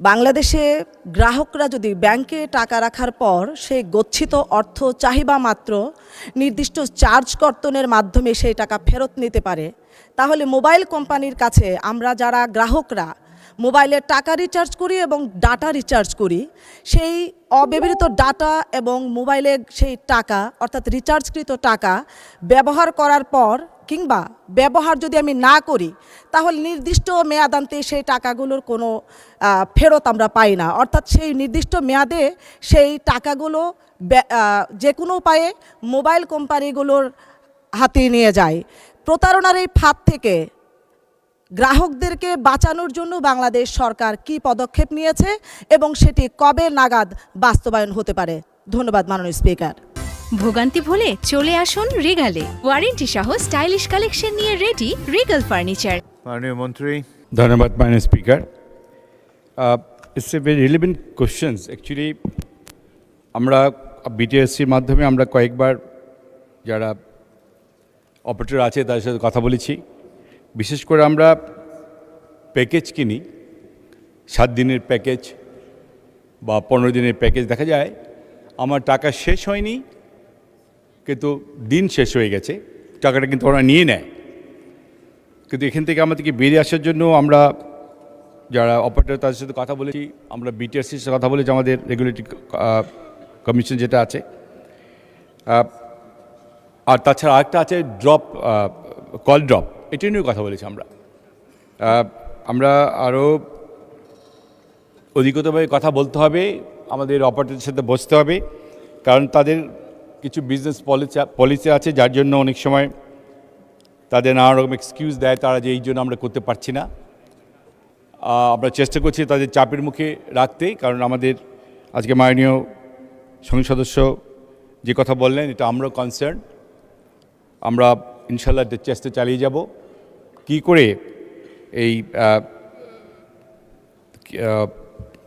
বাংলাদেশে গ্রাহকরা যদি ব্যাংকে টাকা রাখার পর সেই গচ্ছিত অর্থ চাহিদা মাত্র নির্দিষ্ট চার্জ কর্তনের মাধ্যমে সেই টাকা ফেরত নিতে পারে, তাহলে মোবাইল কোম্পানির কাছে আমরা যারা গ্রাহকরা মোবাইলে টাকা রিচার্জ করি এবং ডাটা রিচার্জ করি, সেই অব্যবহৃত ডাটা এবং মোবাইলের সেই টাকা অর্থাৎ রিচার্জকৃত টাকা ব্যবহার করার পর কিংবা ব্যবহার যদি আমি না করি, তাহলে নির্দিষ্ট মেয়াদান্তে সেই টাকাগুলোর কোনো ফেরত আমরা পাই না। অর্থাৎ সেই নির্দিষ্ট মেয়াদে সেই টাকাগুলো যে কোনো উপায়ে মোবাইল কোম্পানিগুলোর হাতে নিয়ে যায়। প্রতারণার এই ফাঁদ থেকে গ্রাহকদেরকে বাঁচানোর জন্য বাংলাদেশ সরকার কী পদক্ষেপ নিয়েছে এবং সেটি কবে নাগাদ বাস্তবায়ন হতে পারে? ধন্যবাদ মাননীয় স্পিকার। ভোগান্তি ভুলে চলে আসুন রিগালে, ওয়ারেন্টি সহ স্টাইলিশ কালেকশন নিয়ে রেডি রিগাল ফার্নিচার। মাননীয় মন্ত্রী। ধন্যবাদ মাননীয় speaker. It's a very relevant questions. Actually আমরা বিটিএসসির মাধ্যমে আমরা কয়েকবার যারা অপারেটর আছে তাদের সাথে কথা বলেছি। বিশেষ করে আমরা প্যাকেজ কিনি, 7 দিনের প্যাকেজ বা 15 দিনের প্যাকেজ। দেখা যায় আমার টাকা শেষ হয়নি, কিন্তু দিন শেষ হয়ে গেছে, টাকাটা কিন্তু ওরা নিয়ে নেয়। কিন্তু এখান থেকে আমাদেরকে বেরিয়ে আসার জন্য আমরা যারা অপারেটর তাদের সাথে কথা বলেছি, আমরা বিটিআরসির সাথে কথা বলেছি, আমাদের রেগুলেটরি কমিশন যেটা আছে। আর তাছাড়া আরেকটা আছে ড্রপ, কল ড্রপ, এটা নিয়েও কথা বলেছি আমরা আরও অধিকতভাবে কথা বলতে হবে, আমাদের অপারেটরের সাথে বসতে হবে, কারণ তাদের কিছু বিজনেস পলিসি আছে যার জন্য অনেক সময় তাদের নানা রকম এক্সকিউজ দেয় তারা, যে এই জন্য আমরা করতে পারছি না। আমরা চেষ্টা করছি তাদের চাপের মুখে রাখতে, কারণ আমাদের আজকে মাননীয় সংসদ সদস্য যে কথা বললেন এটা আমরাও কনসার্ন। আমরা ইনশাল্লাহ চেষ্টা চালিয়ে যাব কী করে এই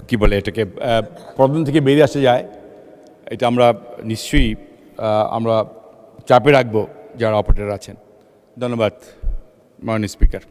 কি বলে এটাকে প্রবলেম থেকে বেরিয়ে আসা যায়। এটা আমরা নিশ্চয়ই আমরা চাপে রাখবো যারা অপারেটর আছেন। ধন্যবাদ মাননীয় স্পিকার।